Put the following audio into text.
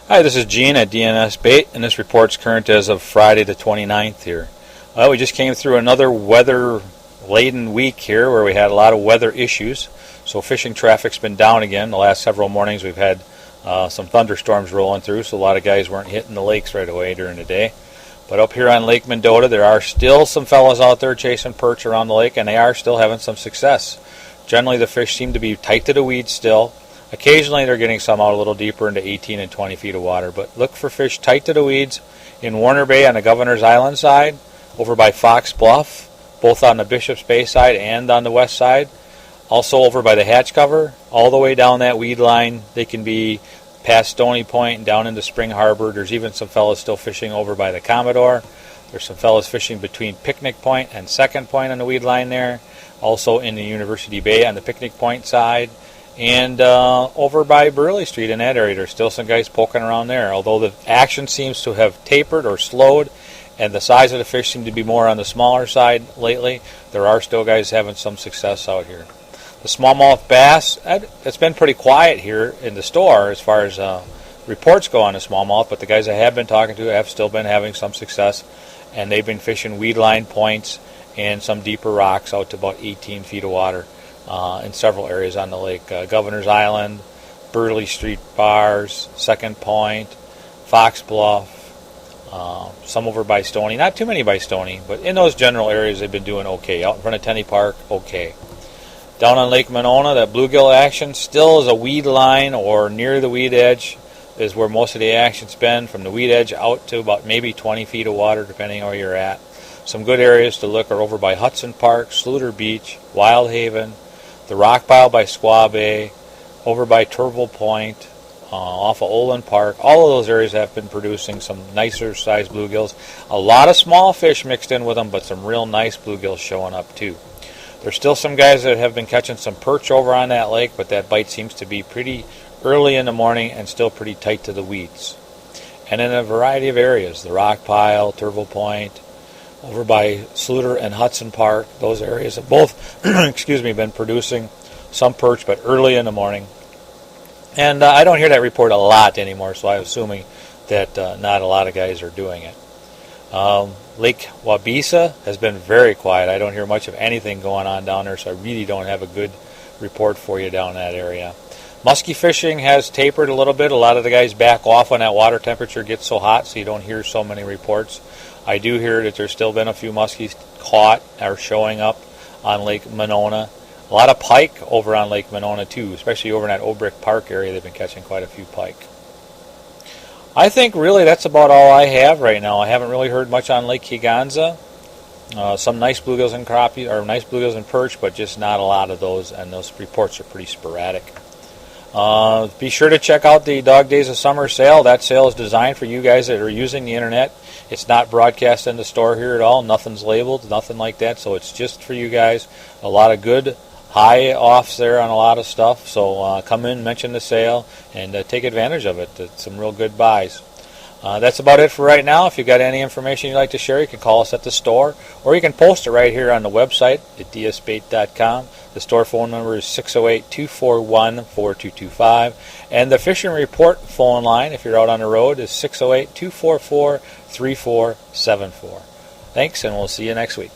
Hi, this is Gene at DNS Bait, and this report's current as of Friday the 29th here. Well, we just came through another weather-laden week here where we had a lot of weather issues. So fishing traffic's been down again. The last several mornings we've had some thunderstorms rolling through, so a lot of guys weren't hitting the lakes right away during the day. But up here on Lake Mendota, there are still some fellas out there chasing perch around the lake, and they are still having some success. Generally, the fish seem to be tight to the weeds still. Occasionally they're getting some out a little deeper into 18 and 20 feet of water, but look for fish tight to the weeds in Warner Bay on the Governor's Island side, over by Fox Bluff, both on the Bishop's Bay side and on the west side. Also over by the hatch cover, all the way down that weed line. They can be past Stony Point and down into Spring Harbor. There's even some fellas still fishing over by the Commodore. There's some fellas fishing between Picnic Point and Second Point on the weed line there. Also in the University Bay on the Picnic Point side. And over by Burley Street in that area, there's still some guys poking around there. Although the action seems to have tapered or slowed, and the size of the fish seem to be more on the smaller side lately, there are still guys having some success out here. The smallmouth bass, it's been pretty quiet here in the store as far as reports go on the smallmouth, but the guys I have been talking to have still been having some success, and they've been fishing weed line points and some deeper rocks out to about 18 feet of water. In several areas on the lake. Governor's Island, Burley Street Bars, Second Point, Fox Bluff, some over by Stony. Not too many by Stony, but in those general areas they've been doing okay. Out in front of Tenney Park, okay. Down on Lake Monona, that bluegill action still is a weed line or near the weed edge is where most of the action's been, from the weed edge out to about maybe 20 feet of water depending on where you're at. Some good areas to look are over by Hudson Park, Sluter Beach, Wild Haven, the rock pile by Squaw Bay, over by Turville Point, off of Olin Park. All of those areas have been producing some nicer sized bluegills. A lot of small fish mixed in with them, but some real nice bluegills showing up too. There's still some guys that have been catching some perch over on that lake, but that bite seems to be pretty early in the morning and still pretty tight to the weeds. And in a variety of areas, the rock pile, Turville Point, over by Sluter and Hudson Park, those areas have both been producing some perch, but early in the morning. And I don't hear that report a lot anymore, so I'm assuming that not a lot of guys are doing it. Lake Wabisa has been very quiet. I don't hear much of anything going on down there, so I really don't have a good report for you down that area. Muskie fishing has tapered a little bit. A lot of the guys back off when that water temperature gets so hot, so you don't hear so many reports. I do hear that there's still been a few muskies caught or showing up on Lake Monona. A lot of pike over on Lake Monona too, especially over in that Obrick Park area. They've been catching quite a few pike. I think really that's about all I have right now. I haven't really heard much on Lake Higanza. Some nice bluegills and crappie, or nice bluegills and perch, but just not a lot of those, and those reports are pretty sporadic. Be sure to check out the Dog Days of Summer sale. That sale is designed for you guys that are using the internet. It's not broadcast in the store here at all. Nothing's labeled, nothing like that. So it's just for you guys. A lot of good high offs there on a lot of stuff. So come in, mention the sale, and take advantage of it. It's some real good buys. That's about it for right now. If you've got any information you'd like to share, you can call us at the store, or you can post it right here on the website at dsbait.com. The store phone number is 608-241-4225. And the Fishing Report phone line, if you're out on the road, is 608-244-3474. Thanks, and we'll see you next week.